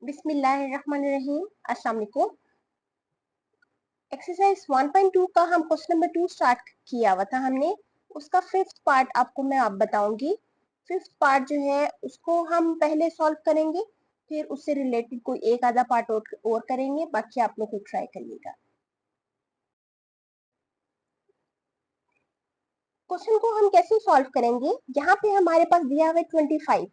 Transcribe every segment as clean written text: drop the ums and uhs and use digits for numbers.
बिस्मिल्लाहिर्रहमानिर्रहीम। अस्सलाम वालेकुम। एक्सरसाइज 1.2 का हम क्वेश्चन नंबर 2 स्टार्ट किया हुआ था हमने। उसका फिफ्थ पार्ट आपको मैं आप बताऊंगी। फिफ्थ पार्ट जो है उसको हम पहले सॉल्व करेंगे, फिर उससे रिलेटेड कोई एक आधा पार्ट और करेंगे, बाकी आप लोग को ट्राई करिएगा। क्वेश्चन को हम कैसे सॉल्व करेंगे, यहाँ पे हमारे पास दिया हुआ है 25।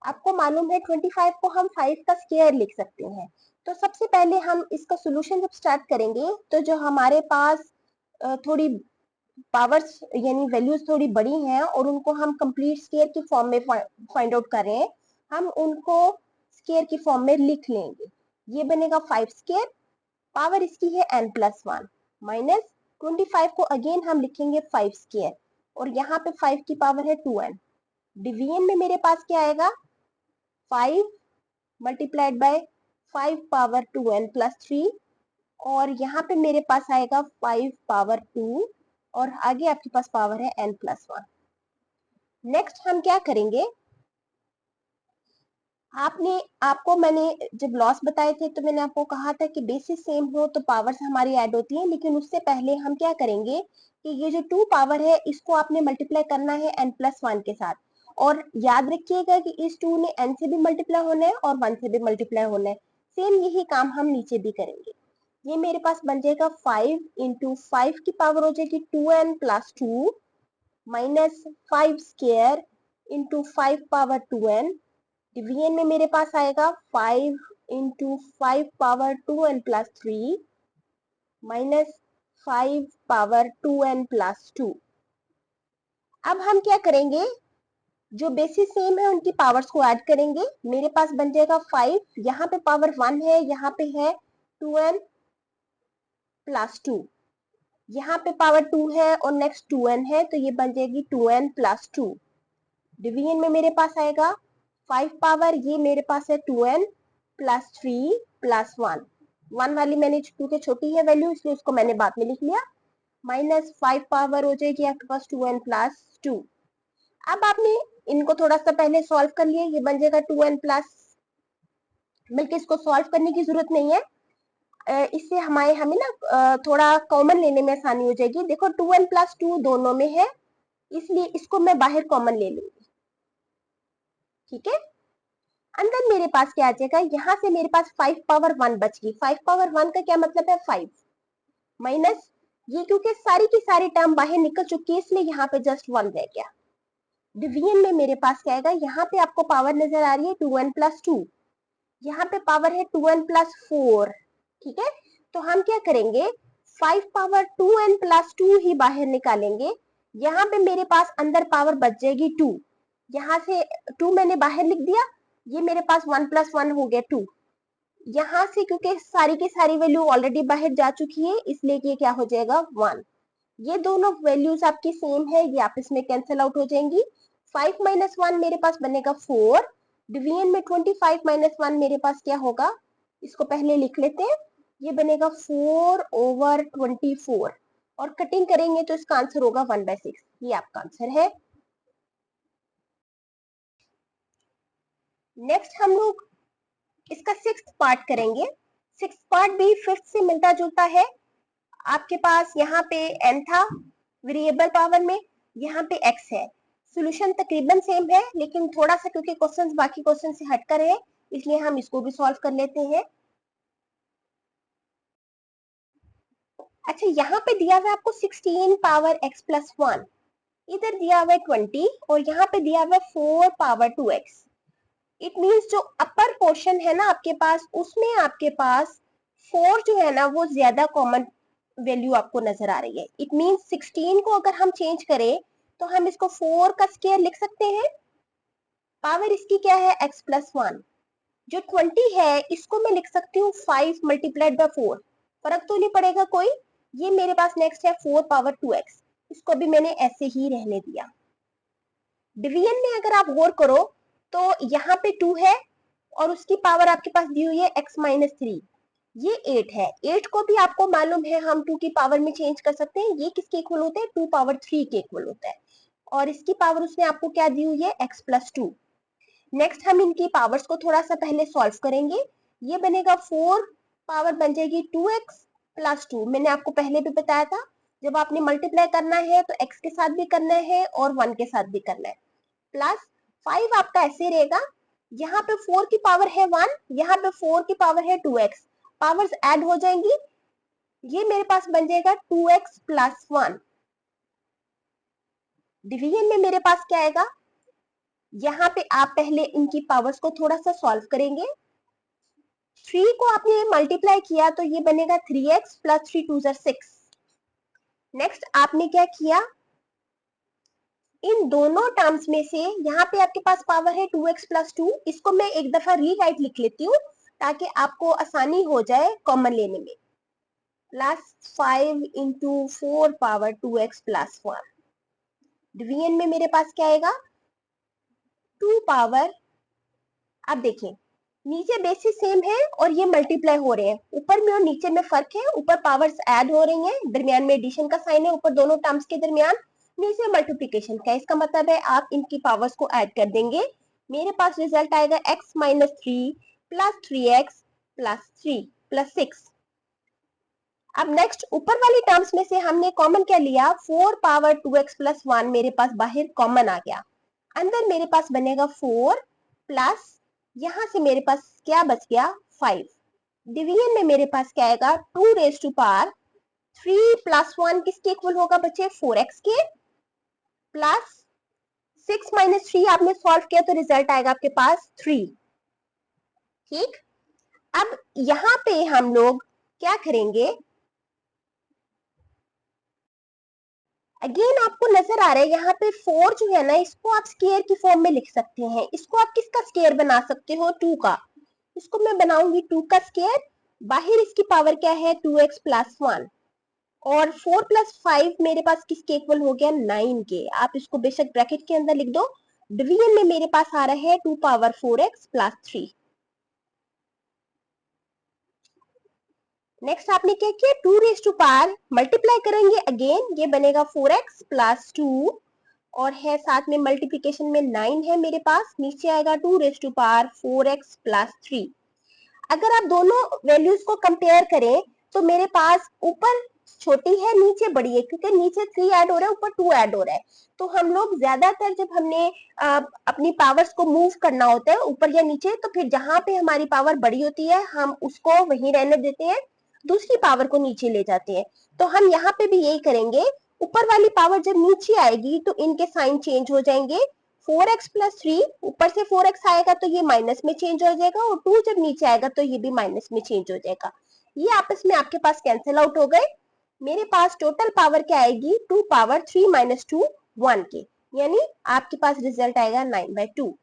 आपको मालूम है 25 को हम 5 का स्क्वायर लिख सकते हैं। तो सबसे पहले हम इसका सॉल्यूशन जब स्टार्ट करेंगे तो जो हमारे पास थोड़ी पावर्स यानी वैल्यूज थोड़ी बड़ी हैं और उनको हम कंप्लीट स्क्वायर की फॉर्म में फाइंड आउट कर रहे हैं, हम उनको स्क्वायर की फॉर्म में लिख लेंगे। ये बनेगा 5 स्क्वायर, पावर इसकी है n+1 माइनस 25 को अगेन हम लिखेंगे 5 स्क्वायर और यहाँ पे 5 की पावर है 2n। डिवीजन में मेरे पास क्या आएगा 5 मल्टीप्लाइड बाय 5 पावर 2n+3 और यहाँ पे मेरे पास आएगा 5 पावर 2 और आगे आपके पास पावर है n+1। नेक्स्ट हम क्या करेंगे, आपको मैंने जब लॉस बताए थे तो मैंने आपको कहा था कि बेसिस सेम हो तो पावर्स हमारी ऐड होती हैं, लेकिन उससे पहले हम क्या करेंगे कि ये जो 2 पावर है इसको आपने मल्टीप्लाई करना है n+1 के साथ। और याद रखिएगा कि इस 2 ने n से भी मल्टीप्लाई होना है और 1 से भी मल्टीप्लाई होना है। सेम यही काम हम नीचे भी करेंगे। ये मेरे पास बन जाएगा 5 इंटू 5 की पावर हो जाएगी 2n+2 minus 5 square into 5 power 2n। Division में मेरे पास आएगा 5 into 5 power 2n+3 minus 5 power 2n+2। अब हम क्या करेंगे, जो बेसिस सेम है उनकी पावर्स को ऐड करेंगे। मेरे पास बन जाएगा 5, यहाँ पे पावर 1 है, यहाँ पे है 2n+2, यहाँ पे पावर 2 है और नेक्स्ट 2n है, तो ये बन जाएगी 2n+2। डिवीजन में मेरे पास आएगा 5 पावर, ये मेरे पास है 2n+3 प्लस 1 वाली मैंने क्योंकि छोटी है वैल्यू इसलिए उसको मैंने बाद में लिख लिया, माइनस 5 पावर हो जाएगी आपके पास 2n+2। अब आपने इनको थोड़ा सा पहले सॉल्व कर लिया, ये बन जाएगा 2n+, बल्कि इसको सॉल्व करने की जरूरत नहीं है, इससे हमें ना थोड़ा कॉमन लेने में आसानी हो जाएगी। देखो 2n+2 दोनों में है, इसलिए इसको मैं बाहर कॉमन ले लूंगी, ठीक है। अंदर मेरे पास क्या आ जाएगा, यहाँ से मेरे पास 5 पावर 1 बच गई। 5 पावर 1 का क्या मतलब है 5 माइनस ये, क्योंकि सारी की सारी टर्म बाहर निकल चुकी है इसलिए यहाँ पे जस्ट 1 रह गया। डिवीजन में मेरे पास क्या आएगा, यहाँ पे आपको पावर नजर आ रही है 2n+2, यहाँ पे पावर है 2n+4, ठीक है। तो हम क्या करेंगे 5 पावर 2n+2 ही बाहर निकालेंगे। यहाँ पे मेरे पास अंदर पावर बच जाएगी 2, यहाँ से 2 मैंने बाहर लिख दिया, ये मेरे पास 1+1 हो गया 2। यहाँ से क्योंकि सारी की सारी वैल्यू ऑलरेडी बाहर जा चुकी है इसलिए ये क्या हो जाएगा 1। ये दोनों वैल्यूज आपकी सेम है, ये आपस में कैंसिल आउट हो जाएंगी। 5 माइनस 1 मेरे पास बनेगा 4। डिवीजन में 25 माइनस 1 मेरे पास क्या होगा, इसको पहले लिख लेते हैं, ये बनेगा 4/24 और कटिंग करेंगे तो इसका आंसर होगा 1/6। ये आपका आंसर है। नेक्स्ट हम लोग इसका 6th पार्ट करेंगे। 6th पार्ट भी 5th से मिलता जुलता है। आपके पास यहाँ पे n था वेरिएबल पावर में, यहाँ पे x है। सॉल्यूशन तकरीबन सेम है लेकिन थोड़ा सा क्योंकि क्वेश्चंस बाकी क्वेश्चन से हटकर है इसलिए हम इसको भी सॉल्व कर लेते हैं। अच्छा, यहाँ पे दिया हुआ है आपको 16 पावर x+1, इधर दिया हुआ है 20 और यहाँ पे दिया हुआ है 4 पावर 2x। इट मीन्स जो अपर पोर्शन है ना आपके पास, उसमें आपके पास 4 जो है ना वो ज्यादा कॉमन वैल्यू आपको नजर आ रही है। इट मीन्स 16 को अगर हम चेंज करें तो हम इसको 4 का स्क्वायर लिख सकते हैं। पावर इसकी क्या है x+1। जो 20 है इसको मैं लिख सकती हूँ 5 मल्टीप्लाइड बाय 4, फर्क तो नहीं पड़ेगा कोई। ये मेरे पास नेक्स्ट है 4 पावर 2x, इसको भी मैंने ऐसे ही रहने दिया। डिवीजन में अगर आप गौर करो तो यहाँ पे 2 है और उसकी पावर आपके पास दी हुई है x-3, ये 8 है। 8 को भी आपको मालूम है हम 2 की पावर में चेंज कर सकते हैं, ये किसके इक्वल होता है 2 पावर 3 के इक्वल होता है और इसकी पावर उसने आपको क्या दी हुई है x+2। नेक्स्ट हम इनकी पावर्स को थोड़ा सा पहले सॉल्व करेंगे। ये बनेगा 4 पावर बन जाएगी 2x प्लस 2। मैंने आपको पहले भी बताया था जब आपने मल्टीप्लाई करना है तो x के साथ भी करना है और 1 के साथ भी करना है। प्लस 5 आपका ऐसे रहेगा, यहाँ पे 4 की पावर है 1, यहाँ पे 4 की पावर है 2x, पावर्स ऐड हो जाएंगी, ये मेरे पास बन जाएगा 2x प्लस 1। डिवीजन में मेरे पास क्या आएगा, यहाँ पे आप पहले इनकी पावर्स को थोड़ा सा सॉल्व करेंगे। 3 को आपने मल्टीप्लाई किया तो ये बनेगा 3x प्लस 3 2 6। नेक्स्ट आपने क्या किया, इन दोनों टर्म्स में से यहाँ पे आपके पास पावर है 2x प्लस 2, इसको मैं एक दफा रीराइट लिख लेती हूँ ताकि आपको आसानी हो जाए कॉमन लेने में। Plus 5 into 4 power 2x plus 1। Division में मेरे पास क्या आएगा, 2 पावर, अब देखें नीचे बेसिस सेम है और ये मल्टीप्लाई हो रहे हैं, ऊपर में और नीचे में फर्क है, ऊपर पावर्स ऐड हो रही हैं, दरमियान में एडिशन का साइन है, ऊपर दोनों टर्म्स के दरमियान, नीचे मल्टीप्लिकेशन का। इसका मतलब है आप इनकी पावर्स को ऐड कर देंगे, मेरे पास रिजल्ट आएगा x minus 3 plus 3x plus 3 plus 6। अब नेक्स्ट ऊपर वाली टर्म्स में से हमने कॉमन क्या लिया, 4 पावर 2x प्लस 1 मेरे पास बाहर कॉमन आ गया, अंदर मेरे पास बनेगा 4 प्लस यहां से मेरे पास क्या बच गया 5। डिवीजन में मेरे पास क्या आएगा, 2 रेज टू पावर 3 प्लस 1 किसके इक्वल होगा बच्चे, 4x के, प्लस 6 माइनस 3 आपने सॉल्व किया तो रिजल्ट आएगा आपके पास 3। ठीक, अब यहां पे हम लोग क्या करेंगे, अगेन आपको नजर आ रहा है यहाँ पे 4 जो है ना, इसको आप स्केयर की फॉर्म में लिख सकते हैं। इसको आप किसका स्केयर बना सकते हो, 2 का। इसको मैं बनाऊंगी 2 का स्केयर, बाहर इसकी पावर क्या है 2x प्लस 1, और 4 प्लस 5 मेरे पास किसके इक्वल हो गया 9 के। आप इसको बेशक ब्रैकेट के अंदर लिख दो। डिवीजन में मेरे पास आ रहा है 2 पावर 4x प्लस 3। नेक्स्ट आपने क्या किया, 2 रेज टू पावर मल्टीप्लाई करेंगे, अगेन ये बनेगा 4x प्लस 2, और है साथ में मल्टीप्लिकेशन में 9 है मेरे पास, नीचे आएगा 2 raise to power 4x plus 3। अगर आप दोनों वैल्यूज को कंपेयर करें तो मेरे पास ऊपर छोटी है नीचे बड़ी है, क्योंकि नीचे 3 ऐड हो रहा है ऊपर 2 ऐड हो रहा है। तो हम लोग ज्यादातर जब हमने अपनी पावर्स को मूव करना होता है ऊपर या नीचे, तो फिर जहां पे हमारी पावर बड़ी होती है हम उसको वहीं रहने देते हैं, दूसरी पावर को नीचे ले जाते हैं। तो हम यहाँ पे भी यही करेंगे, ऊपर वाली पावर जब नीचे आएगी तो इनके साइन चेंज हो जाएंगे। 4x प्लस 3 ऊपर से 4x आएगा तो ये माइनस में चेंज हो जाएगा, और 2 जब नीचे आएगा तो ये भी माइनस में चेंज हो जाएगा। ये आपस में आपके पास कैंसिल आउट हो गए। मेरे पास टोटल पावर क्या आएगी, 2 पावर 3 माइनस 2 1 के, यानी आपके पास रिजल्ट आएगा 9/2।